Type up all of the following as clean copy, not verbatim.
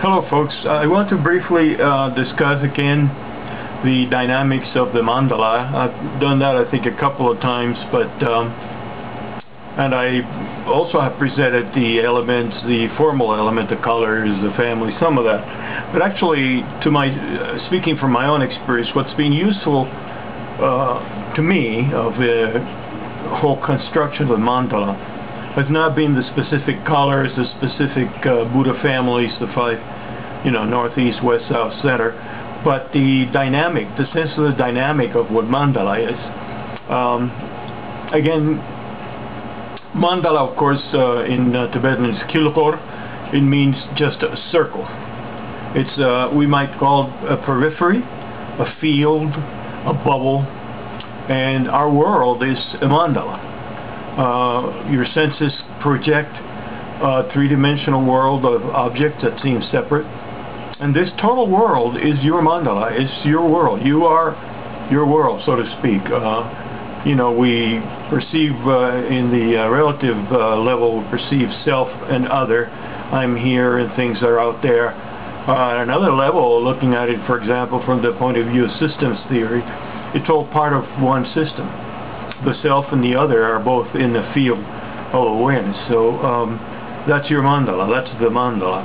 Hello folks, I want to briefly discuss again the dynamics of the mandala. I've done that I think a couple of times, but and I also have presented the elements, the formal element, the colors, the family, some of that. But actually, to my speaking from my own experience, what's been useful to me of the whole construction of the mandala has not been the specific colors, the specific Buddha families, the five, northeast, west, south, center, but the dynamic, the sense of the dynamic of what mandala is. Again, mandala, of course, in Tibetan is kilkor. It means just a circle. It's we might call it a periphery, a field, a bubble, and our world is a mandala. Your senses project a three-dimensional world of objects that seem separate, and this total world is your mandala. It's your world. You are your world, so to speak. We perceive in the relative level, we perceive self and other. I'm here and things are out there. At another level, looking at it, for example, from the point of view of systems theory, it's all part of one system. The self and the other are both in the field of awareness. So that's your mandala. That's the mandala.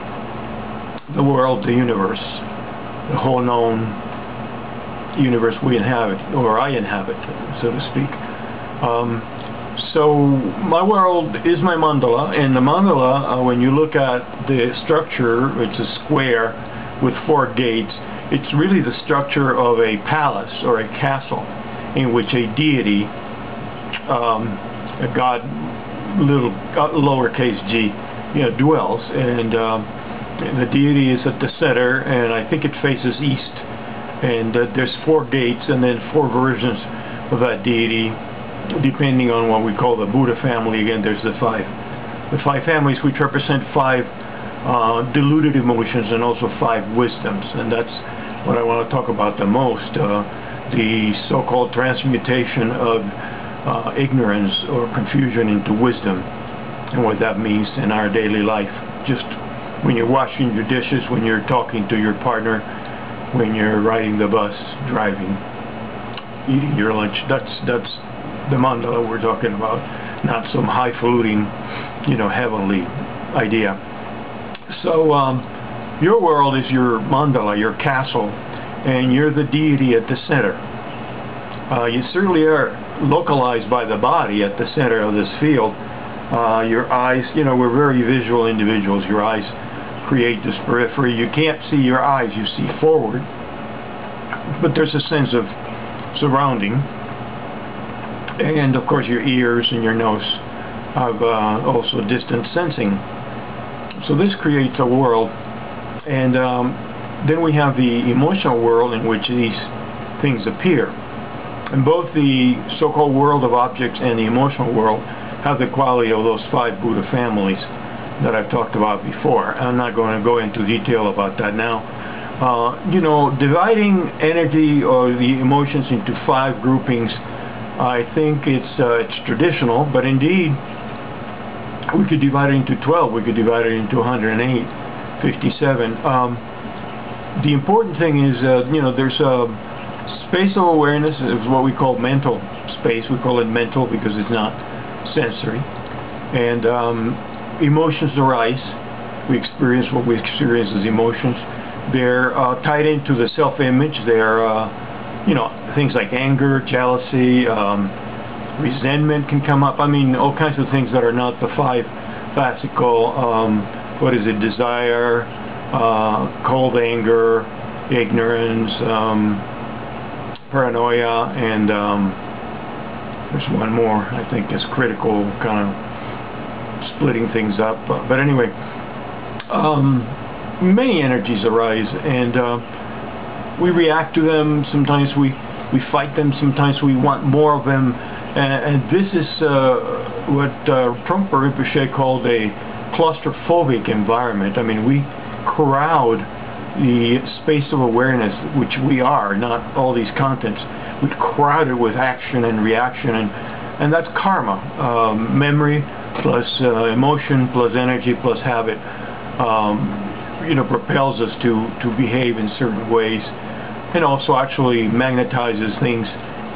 The world, the universe, the whole known universe we inhabit, or I inhabit, so to speak. So my world is my mandala, and the mandala, when you look at the structure, it's a square with 4 gates. It's really the structure of a palace or a castle in which a deity, a god, little lowercase g, dwells, and the deity is at the center, and I think it faces east, and there's 4 gates and then 4 versions of that deity, depending on what we call the Buddha family. Again, there's the five families, which represent 5 diluted emotions and also 5 wisdoms, and that's what I want to talk about the most, the so-called transmutation of ignorance or confusion into wisdom, and what that means in our daily life. Just when you're washing your dishes, when you're talking to your partner, when you're riding the bus, driving, eating your lunch. That's the mandala we're talking about, not some highfalutin, heavenly idea. So your world is your mandala, your castle, and you're the deity at the center. You certainly are localized by the body at the center of this field. Your eyes, we're very visual individuals. Your eyes create this periphery. You can't see your eyes, you see forward. But there's a sense of surrounding. And of course your ears and your nose have also distant sensing. So this creates a world. And then we have the emotional world in which these things appear. And both the so-called world of objects and the emotional world have the quality of those 5 Buddha families that I've talked about before. I'm not going to go into detail about that now. Dividing energy or the emotions into 5 groupings, I think it's traditional, but indeed we could divide it into 12, we could divide it into 108, 57. The important thing is, there's a space of awareness, is what we call mental space. We call it mental because it's not sensory. And emotions arise. We experience what we experience as emotions. They're tied into the self-image. They're, things like anger, jealousy, resentment can come up. I mean, all kinds of things that are not the 5 classical, desire, cold anger, ignorance, paranoia, and there's one more I think is critical, kind of splitting things up. But anyway, many energies arise, and we react to them. Sometimes we fight them, sometimes we want more of them, and this is what Trungpa Rinpoche called a claustrophobic environment. I mean, we crowd the space of awareness, which we are, not all these contents. We crowd it with action and reaction, and that's karma. Memory plus emotion plus energy plus habit propels us to behave in certain ways, and also actually magnetizes things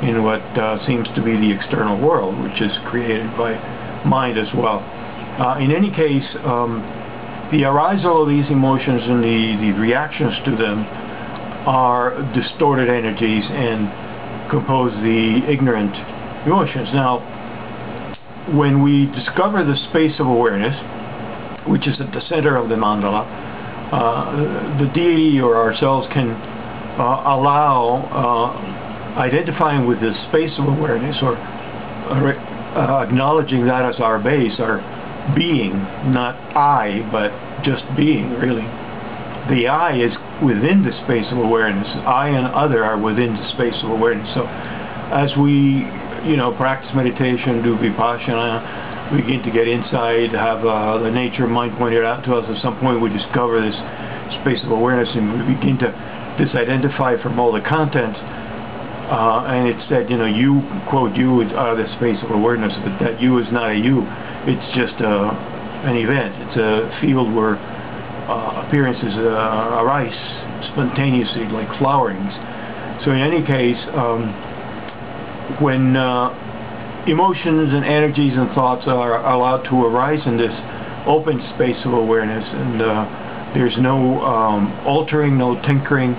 in what seems to be the external world, which is created by mind as well. In any case, the arisal of these emotions and the reactions to them are distorted energies and compose the ignorant emotions. Now, when we discover the space of awareness, which is at the center of the mandala, the deity or ourselves can allow identifying with this space of awareness, or acknowledging that as our base, our being, not I, but just being, really. The I is within the space of awareness. I and other are within the space of awareness. So as we practice meditation, do vipassana, we begin to get inside, have the nature of mind pointed out to us. At some point we discover this space of awareness and we begin to disidentify from all the content, and it's said, you, quote, you are the space of awareness, but that you is not a you. It's just an event. It's a field where appearances arise spontaneously, like flowerings. So in any case, when emotions and energies and thoughts are allowed to arise in this open space of awareness, and there's no altering, no tinkering,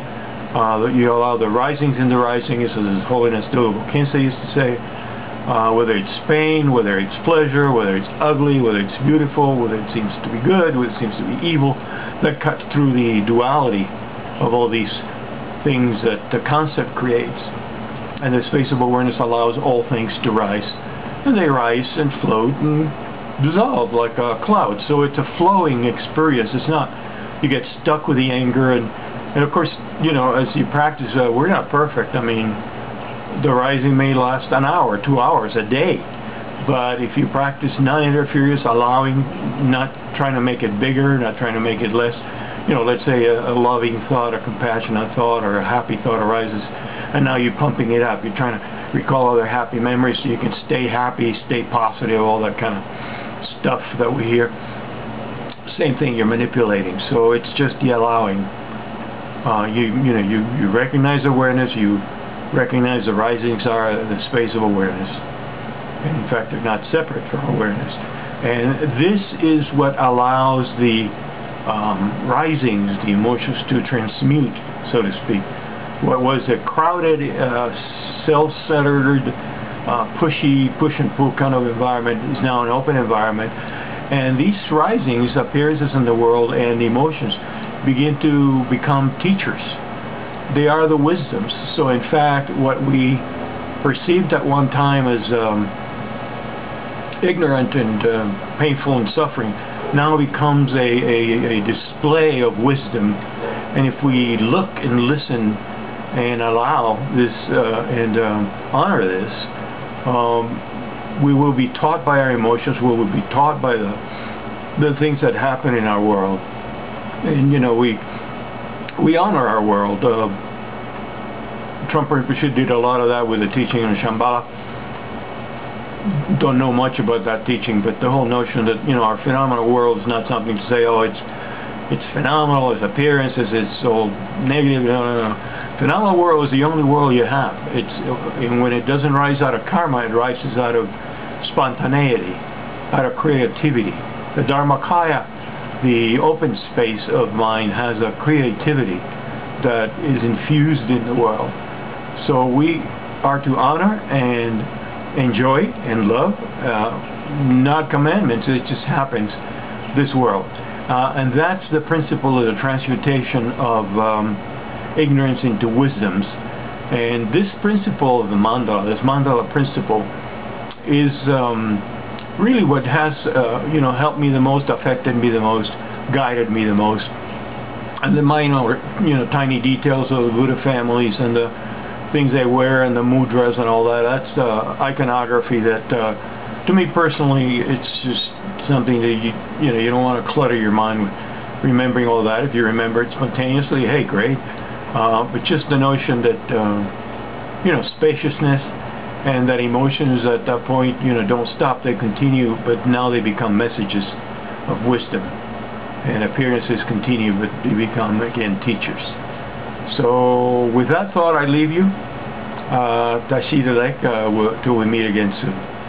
you allow the risings and the risings, as His Holiness Dodo Kinsei used to say, whether it's pain, whether it's pleasure, whether it's ugly, whether it's beautiful, whether it seems to be good, whether it seems to be evil, that cuts through the duality of all these things that the concept creates. And the space of awareness allows all things to rise. And they rise and float and dissolve like a cloud. So it's a flowing experience. It's not, you get stuck with the anger, and of course, as you practice, we're not perfect. I mean, the rising may last an hour, 2 hours, a day. But if you practice non-interference, allowing, not trying to make it bigger, not trying to make it less, let's say a loving thought, a compassionate thought, or a happy thought arises, and now you're pumping it up. You're trying to recall other happy memories so you can stay happy, stay positive, all that kind of stuff that we hear. Same thing, you're manipulating. So it's just the allowing. You recognize awareness, you recognize the risings are the space of awareness. And in fact, they're not separate from awareness. And this is what allows the risings, the emotions, to transmute, so to speak. What was a crowded, self-centered, pushy, push and pull kind of environment is now an open environment. And these risings, appearances in the world, and emotions begin to become teachers. They are the wisdoms. So in fact, what we perceived at one time as ignorant and painful and suffering now becomes a display of wisdom. And if we look and listen and allow this and honor this, we will be taught by our emotions, we will be taught by the things that happen in our world. And we honor our world. Trump Rinpoche did a lot of that with the teaching in Shambhala. Don't know much about that teaching, but the whole notion that our phenomenal world is not something to say, oh, it's phenomenal, its appearances, it's all negative. No. Phenomenal world is the only world you have. And when it doesn't rise out of karma, it rises out of spontaneity, out of creativity. The Dharmakaya, the open space of mind, has a creativity that is infused in the world. So we are to honor and enjoy and love, not commandments, it just happens, this world. And that's the principle of the transmutation of ignorance into wisdoms. And this principle of the mandala, this mandala principle, is really what has helped me the most, affected me the most, guided me the most. And the minor, tiny details of the Buddha families and the things they wear and the mudras and all that, that's iconography that, to me personally, it's just something that you don't want to clutter your mind with remembering all that. If you remember it spontaneously, hey, great. But just the notion that, spaciousness, and that emotions at that point, don't stop, they continue, but now they become messages of wisdom. and appearances continue, but they become again teachers. So with that thought, I leave you. Tashidalek, till we meet again soon.